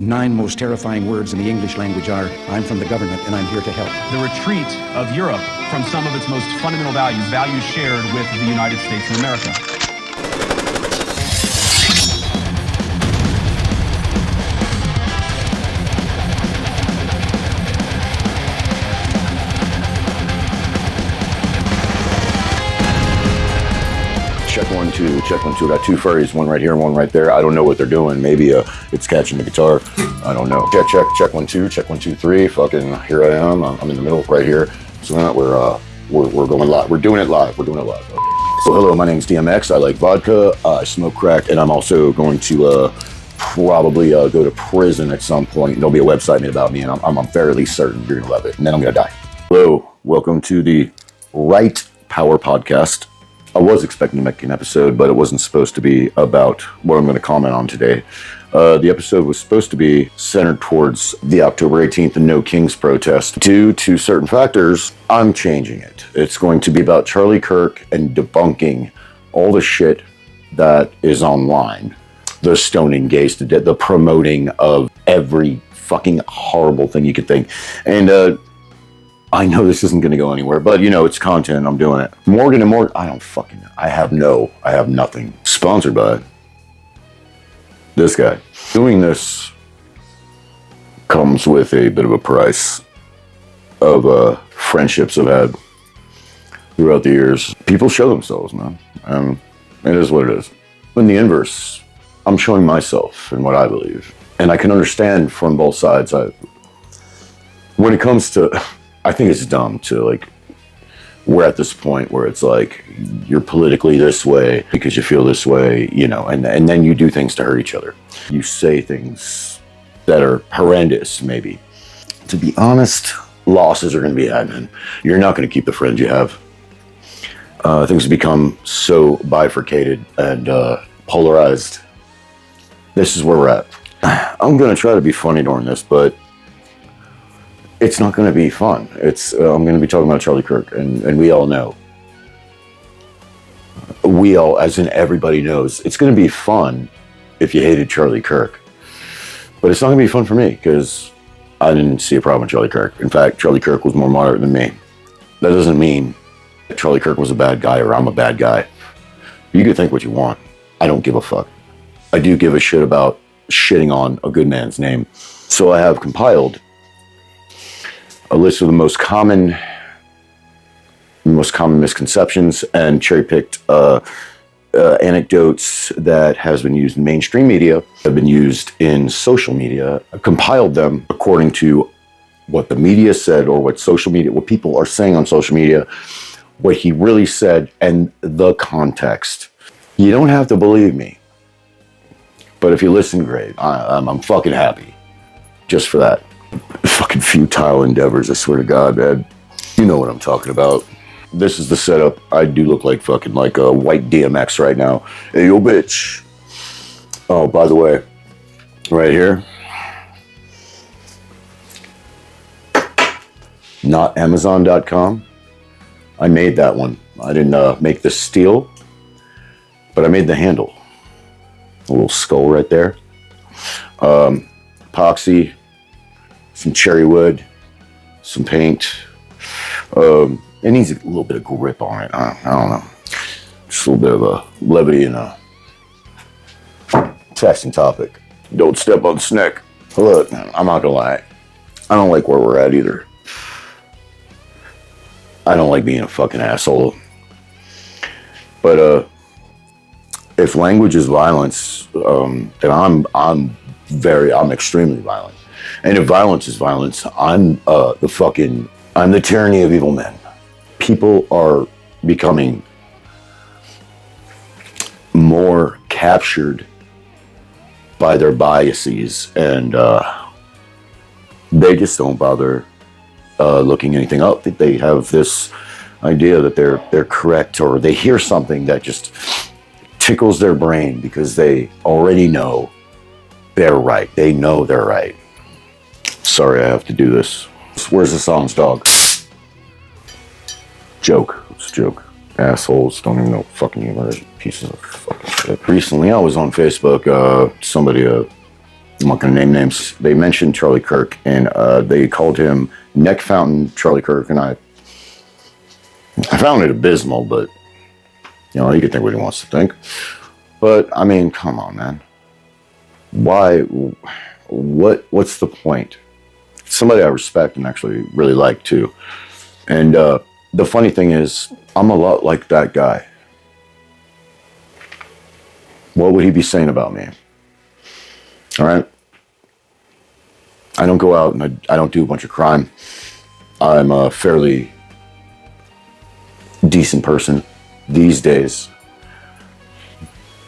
9 most terrifying words in the English language are, I'm from the government and I'm here to help. The retreat of Europe from some of its most fundamental values, values shared with the United States of America. Check one, two. Got 2 furries, one right here and one right there. I don't know what they're doing. Maybe it's catching the guitar. I don't know. Check 1, 2. Check 1, 2, 3. Fucking here I am. I'm in the middle right here. So now we're going live. We're doing it live. Okay. So hello, my name's DMX. I like vodka. I smoke crack, and I'm also going to probably go to prison at some point. There'll be a website made about me, and I'm fairly certain you're gonna love it. And then I'm gonna die. Hello, welcome to the Right Power Podcast. I was expecting to make an episode, but it wasn't supposed to be about what I'm going to comment on today. The episode was supposed to be centered towards the October 18th and No Kings protest. Due to certain factors, I'm changing it. It's going to be about Charlie Kirk and debunking all the shit that is online. The stoning gays to death, the promoting of every fucking horrible thing you could think. And, I know this isn't going to go anywhere, but you know, it's content. I'm doing it. Morgan and Morgan. I don't fucking know. I have nothing. Sponsored by this guy. Doing this comes with a bit of a price of friendships I've had throughout the years. People show themselves, man. It is what it is. In the inverse, I'm showing myself and what I believe. And I can understand from both sides. When it comes to... I think it's dumb to, like, we're at this point where it's like, you're politically this way because you feel this way, you know, and then you do things to hurt each other. You say things that are horrendous, maybe. To be honest, losses are going to be had, man. You're not going to keep the friends you have. Things have become so bifurcated and polarized. This is where we're at. I'm going to try to be funny during this, but it's not going to be fun. I'm going to be talking about Charlie Kirk, and we all know. We all, as in everybody knows, it's going to be fun if you hated Charlie Kirk. But it's not going to be fun for me, because I didn't see a problem with Charlie Kirk. In fact, Charlie Kirk was more moderate than me. That doesn't mean that Charlie Kirk was a bad guy or I'm a bad guy. You can think what you want. I don't give a fuck. I do give a shit about shitting on a good man's name. So I have compiled a list of the most common misconceptions and cherry-picked anecdotes that has been used in mainstream media, have been used in social media. I compiled them according to what the media said or what people are saying on social media, what he really said, and the context. You don't have to believe me, but if you listen, great. I'm fucking happy just for that. Fucking futile endeavors, I swear to God, man. You know what I'm talking about. This is the setup. I do look like fucking like a white DMX right now. Hey, yo, bitch. Oh, by the way, right here. Not Amazon.com. I made that one. I didn't make the steel, but I made the handle. A little skull right there. Epoxy. Some cherry wood, some paint. It needs a little bit of grip on it. I don't know. Just a little bit of a levity and a testing topic. Don't step on the snake. Look, I'm not gonna lie. I don't like where we're at either. I don't like being a fucking asshole. But if language is violence, then I'm extremely violent. And if violence is violence, I'm the tyranny of evil men. People are becoming more captured by their biases, and they just don't bother looking anything up. They have this idea that they're correct, or they hear something that just tickles their brain because they already know they're right. They know they're right. Sorry, I have to do this. Where's the songs, dog? Joke. It's a joke. Assholes don't even know fucking humor. Pieces of fucking shit. Recently, I was on Facebook. Somebody I'm not going to name names. They mentioned Charlie Kirk, and they called him Neck Fountain Charlie Kirk, and I found it abysmal, but, you know, he can think what he wants to think. But, I mean, come on, man. Why? What's the point? Somebody I respect and actually really like, too. And the funny thing is, I'm a lot like that guy. What would he be saying about me? All right? I don't go out and I don't do a bunch of crime. I'm a fairly decent person these days.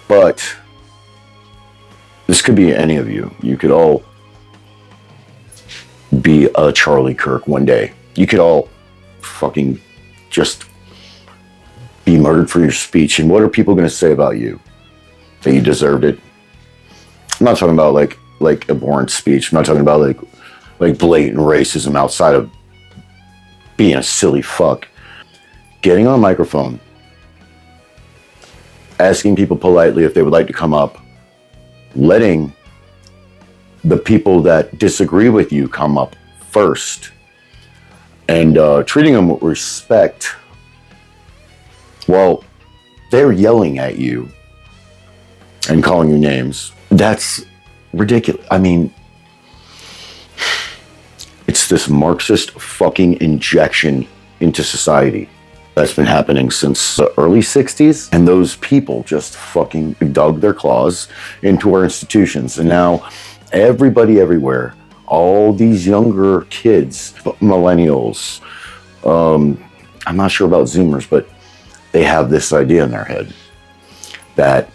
But this could be any of you. You could all be a Charlie Kirk one day. You could all fucking just be murdered for your speech. And what are people going to say about you? That you deserved it? I'm not talking about like abhorrent speech. I'm not talking about like blatant racism outside of being a silly fuck. Getting on a microphone, asking people politely if they would like to come up, letting the people that disagree with you come up first, and treating them with respect while they're yelling at you and calling you names. That's ridiculous. I mean, it's this Marxist fucking injection into society that's been happening since the early 60s. And those people just fucking dug their claws into our institutions. And now everybody everywhere, all these younger kids, millennials, I'm not sure about Zoomers, but they have this idea in their head that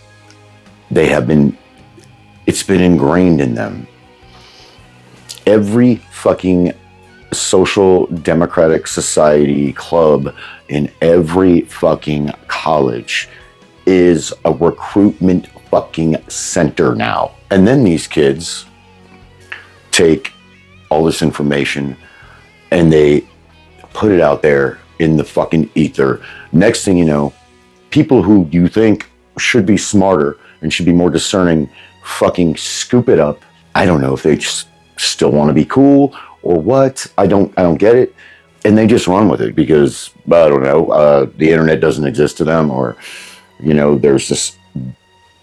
it's been ingrained in them. Every fucking social democratic society club in every fucking college is a recruitment fucking center now. And then these kids take all this information and they put it out there in the fucking ether. Next thing you know, people who you think should be smarter and should be more discerning fucking scoop it up. I don't know if they just still want to be cool or what. I don't get it. And they just run with it because, I don't know, the internet doesn't exist to them, or, you know, there's this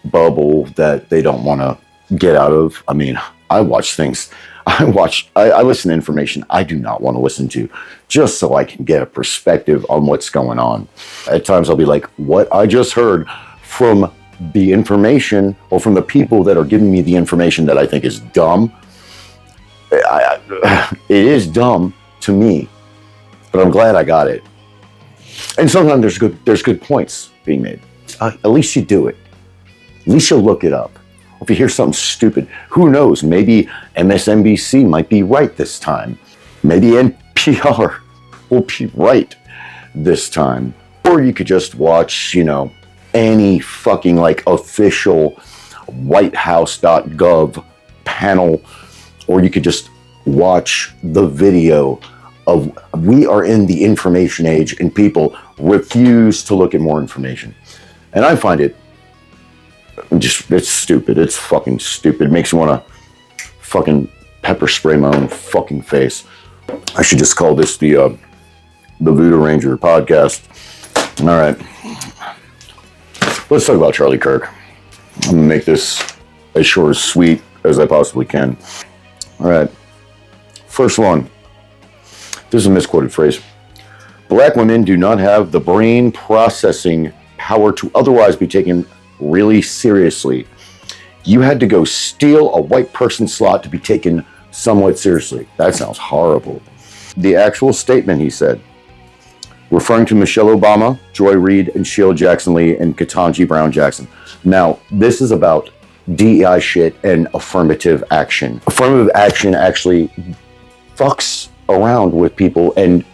bubble that they don't want to get out of. I mean, I watch things. I listen to information I do not want to listen to just so I can get a perspective on what's going on. At times I'll be like, what I just heard from the information or from the people that are giving me the information that I think is dumb. It is dumb to me, but I'm glad I got it. And sometimes there's good points being made. At least you do it. At least you'll look it up. If you hear something stupid, who knows? Maybe MSNBC might be right this time. Maybe NPR will be right this time. Or you could just watch, you know, any fucking like official whitehouse.gov panel, or you could just watch the video of we are in the information age and people refuse to look at more information. And I find it it's stupid. It's fucking stupid. It makes me want to fucking pepper spray my own fucking face. I should just call this the Voodoo Ranger podcast. All right. Let's talk about Charlie Kirk. I'm going to make this as short as sweet as I possibly can. All right. First one. This is a misquoted phrase. Black women do not have the brain processing power to otherwise be taken really seriously. You had to go steal a white person's slot to be taken somewhat seriously. That sounds horrible. The actual statement he said, referring to Michelle Obama, Joy Reid, and Sheila Jackson Lee, and Ketanji Brown Jackson. Now, this is about DEI shit and affirmative action. Affirmative action actually fucks around with people, and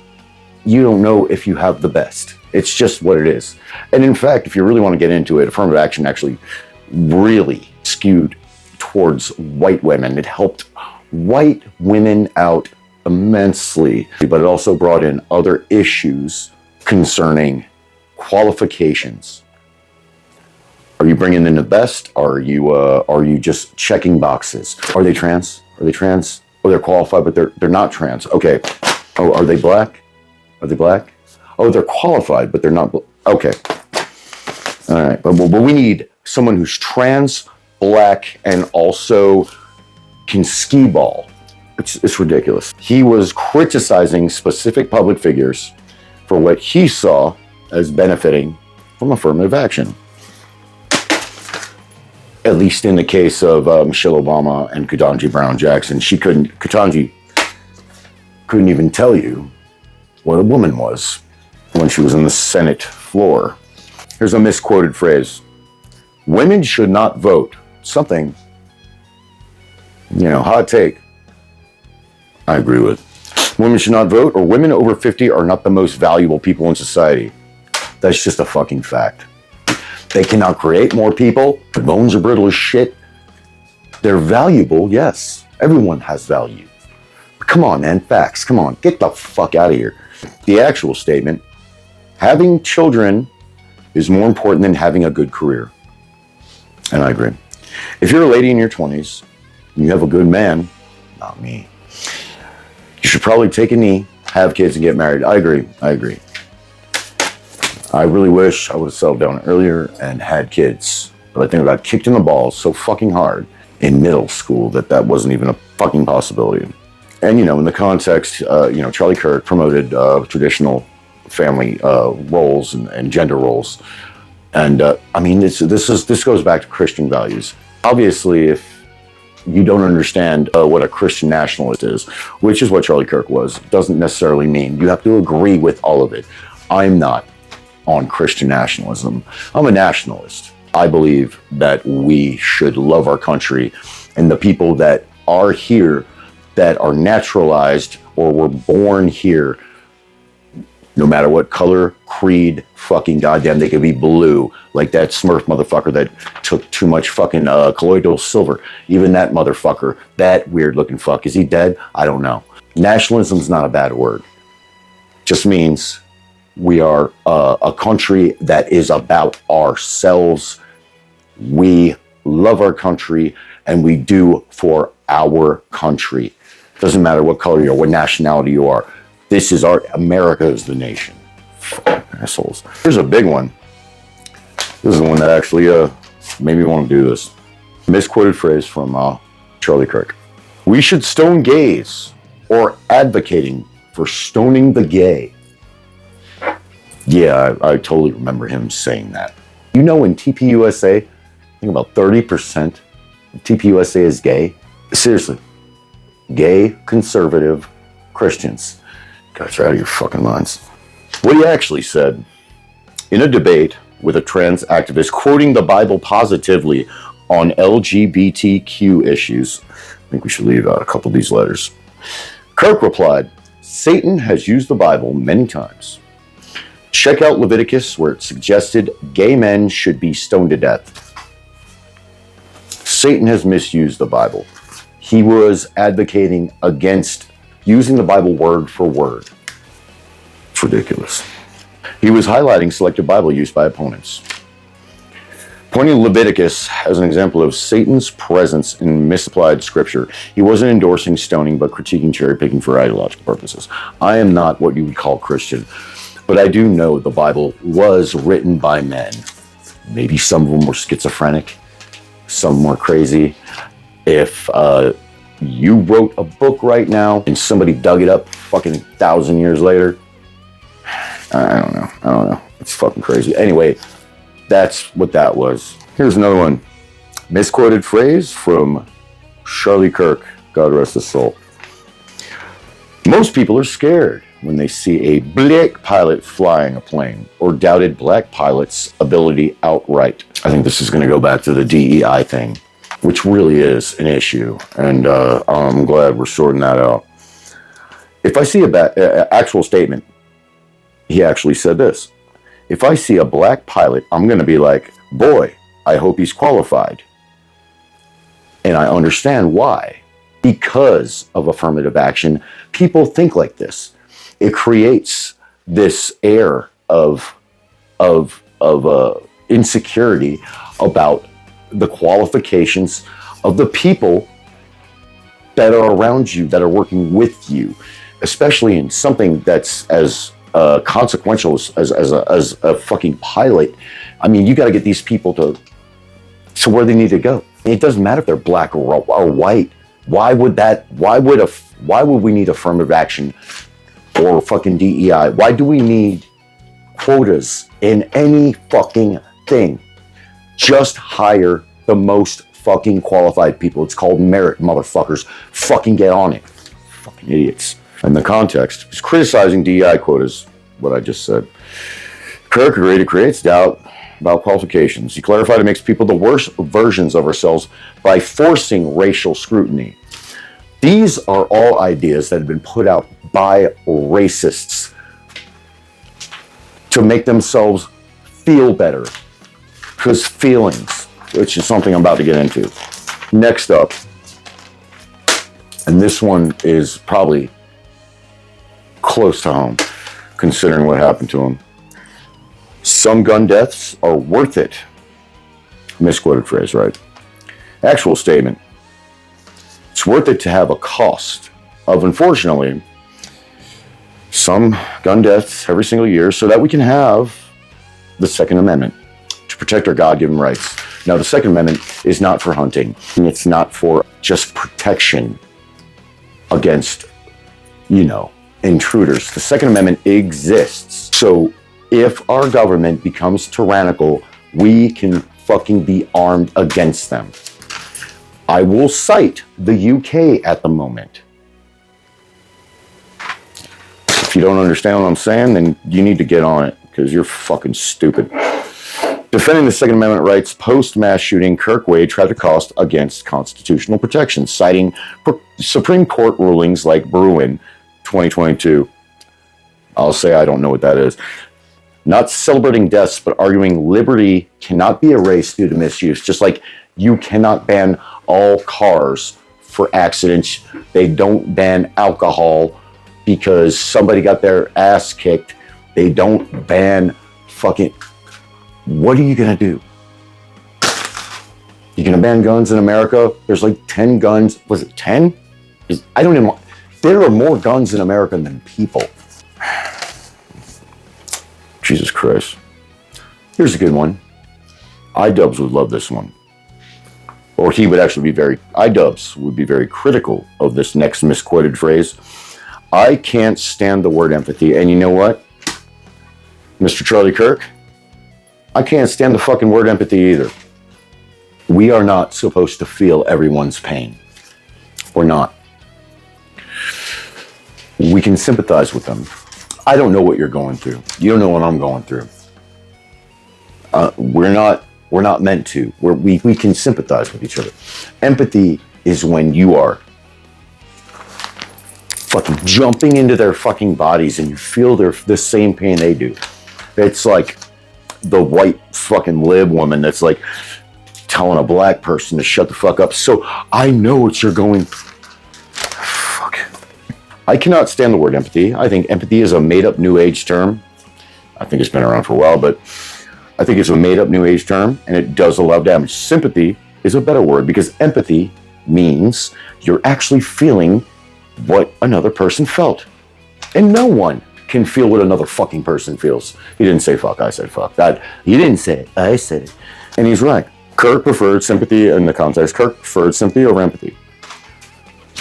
you don't know if you have the best. It's just what it is. And in fact, if you really want to get into it, affirmative action actually really skewed towards white women. It helped white women out immensely, but it also brought in other issues concerning qualifications. Are you bringing in the best? Are you just checking boxes? Are they trans? Are they trans? Oh, they're qualified, but they're not trans. Okay. Oh, are they black? Are they black? Oh, they're qualified, but they're not. Okay. All right. But we need someone who's trans, black, and also can skee ball. It's ridiculous. He was criticizing specific public figures for what he saw as benefiting from affirmative action. At least in the case of Michelle Obama and Ketanji Brown Jackson, Ketanji couldn't even tell you what a woman was when she was on the Senate floor. Here's a misquoted phrase. Women should not vote. Something, hot take. I agree with. Women should not vote, or women over 50 are not the most valuable people in society. That's just a fucking fact. They cannot create more people. Their bones are brittle as shit. They're valuable, yes. Everyone has value. But come on, man, facts. Come on, get the fuck out of here. The actual statement, having children is more important than having a good career. And I agree. If you're a lady in your 20s and you have a good man, not me, you should probably take a knee, have kids, and get married. I agree. I really wish I would have settled down earlier and had kids. But I think I got kicked in the balls so fucking hard in middle school that wasn't even a fucking possibility. And, in the context, Charlie Kirk promoted traditional family roles and gender roles. And, this goes back to Christian values. Obviously, if you don't understand what a Christian nationalist is, which is what Charlie Kirk was, doesn't necessarily mean you have to agree with all of it. I'm not on Christian nationalism. I'm a nationalist. I believe that we should love our country, and the people that are here, that are naturalized or were born here, no matter what color, creed, fucking goddamn, they could be blue, like that Smurf motherfucker that took too much fucking colloidal silver. Even that motherfucker, that weird looking fuck, is he dead? I don't know. Nationalism's not a bad word. Just means we are a country that is about ourselves. We love our country, and we do for our country. Doesn't matter what color you are, what nationality you are. This is America is the nation. Fucking assholes. Here's a big one. This is the one that actually made me want to do this. Misquoted phrase from Charlie Kirk. We should stone gays, or advocating for stoning the gay. Yeah, I totally remember him saying that. In TPUSA, I think about 30% of TPUSA is gay. Seriously. Gay, conservative Christians. Guys, you're out of your fucking minds. What he actually said in a debate with a trans activist quoting the Bible positively on LGBTQ issues. I think we should leave out a couple of these letters. Kirk replied, Satan has used the Bible many times. Check out Leviticus, where it suggested gay men should be stoned to death. Satan has misused the Bible. He was advocating against using the Bible word for word. It's ridiculous. He was highlighting selective Bible use by opponents, pointing to Leviticus as an example of Satan's presence in misapplied scripture. He wasn't endorsing stoning, but critiquing cherry picking for ideological purposes. I am not what you would call Christian, but I do know the Bible was written by men. Maybe some of them were schizophrenic, some were crazy. If you wrote a book right now and somebody dug it up fucking 1,000 years later, I don't know. It's fucking crazy. Anyway, that's what that was. Here's another one. Misquoted phrase from Charlie Kirk, God rest his soul. Most people are scared when they see a black pilot flying a plane, or doubted black pilots' ability outright. I think this is going to go back to the DEI thing, which really is an issue, and I'm glad we're sorting that out. If I see actual statement, he actually said this. If I see a black pilot, I'm going to be like, boy, I hope he's qualified. And I understand why. Because of affirmative action, people think like this. It creates this air of insecurity about the qualifications of the people that are around you, that are working with you, especially in something that's as consequential as a fucking pilot. I mean, you got to get these people to where they need to go. It doesn't matter if they're black or white. Why would we need affirmative action or fucking DEI? Why do we need quotas in any fucking thing? Just hire the most fucking qualified people. It's called merit, motherfuckers. Fucking get on it. Fucking idiots. And the context is criticizing DEI quotas, what I just said. Kirk agreed it creates doubt about qualifications. He clarified it makes people the worst versions of ourselves by forcing racial scrutiny. These are all ideas that have been put out by racists to make themselves feel better. Because feelings, which is something I'm about to get into. Next up, and this one is probably close to home, considering what happened to him. Some gun deaths are worth it. Misquoted phrase, right? Actual statement. It's worth it to have a cost of, unfortunately, some gun deaths every single year so that we can have the Second Amendment to protect our God-given rights. Now, the Second Amendment is not for hunting. It's not for just protection against, intruders. The Second Amendment exists. So if our government becomes tyrannical, we can fucking be armed against them. I will cite the UK at the moment. If you don't understand what I'm saying, then you need to get on it, because you're fucking stupid. Defending the Second Amendment rights post-mass shooting, Kirk weighed tragic cost against constitutional protections, citing Supreme Court rulings like Bruin 2022. I'll say I don't know what that is. Not celebrating deaths, but arguing liberty cannot be erased due to misuse. Just like you cannot ban all cars for accidents. They don't ban alcohol because somebody got their ass kicked. They don't ban fucking... What are you going to do? You going to ban guns in America? There's like 10 guns. Was it 10? I don't even... There are more guns in America than people. Jesus Christ. Here's a good one. iDubbbz would love this one. Or he would actually be iDubbbz would be very critical of this next misquoted phrase. I can't stand the word empathy. And you know what? Mr. Charlie Kirk? I can't stand the fucking word empathy either. We are not supposed to feel everyone's pain. We're not. We can sympathize with them. I don't know what you're going through. You don't know what I'm going through. We're not meant to. We can sympathize with each other. Empathy is when you are fucking jumping into their fucking bodies and you feel the same pain they do. It's like the white fucking lib woman that's like telling a black person to shut the fuck up. So I know what you're going through. I cannot stand the word empathy. I think empathy is a made-up New Age term. I think it's been around for a while, but I think it's a made-up New Age term, and it does a lot of damage. Sympathy is a better word, because empathy means you're actually feeling what another person felt. And no one can feel what another fucking person feels. He didn't say fuck, I said fuck. He didn't say it, I said it. And he's right. Kirk preferred sympathy in the context. Kirk preferred sympathy over empathy.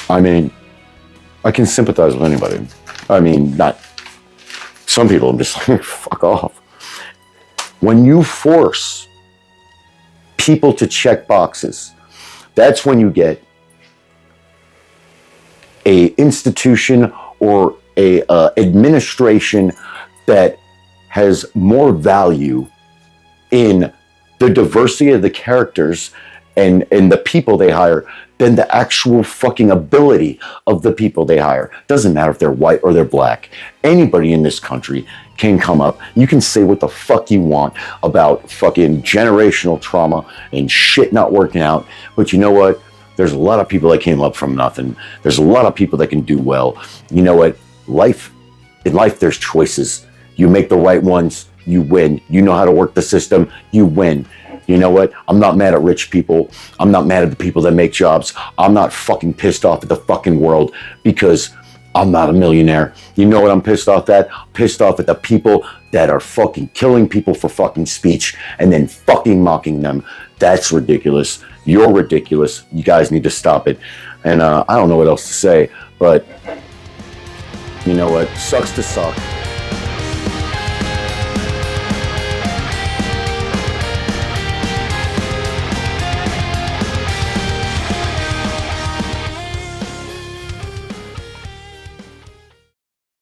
I mean, I can sympathize with anybody. I mean, not some people. I'm just like, fuck off. When you force people to check boxes, that's when you get a institution or a administration that has more value in the diversity of the characters and the people they hire than the actual fucking ability of the people they hire. Doesn't matter if they're white or they're black. Anybody in this country can come up. You can say what the fuck you want about fucking generational trauma and shit not working out. But you know what? There's a lot of people that came up from nothing. There's a lot of people that can do well. You know what? In life, there's choices. You make the right ones, you win. You know how to work the system, you win. You know what? I'm not mad at rich people. I'm not mad at the people that make jobs. I'm not fucking pissed off at the fucking world because I'm not a millionaire. You know what I'm pissed off at? I'm pissed off at the people that are fucking killing people for fucking speech and then fucking mocking them. That's ridiculous. You're ridiculous. You guys need to stop it. And I don't know what else to say, but you know what? Sucks to suck.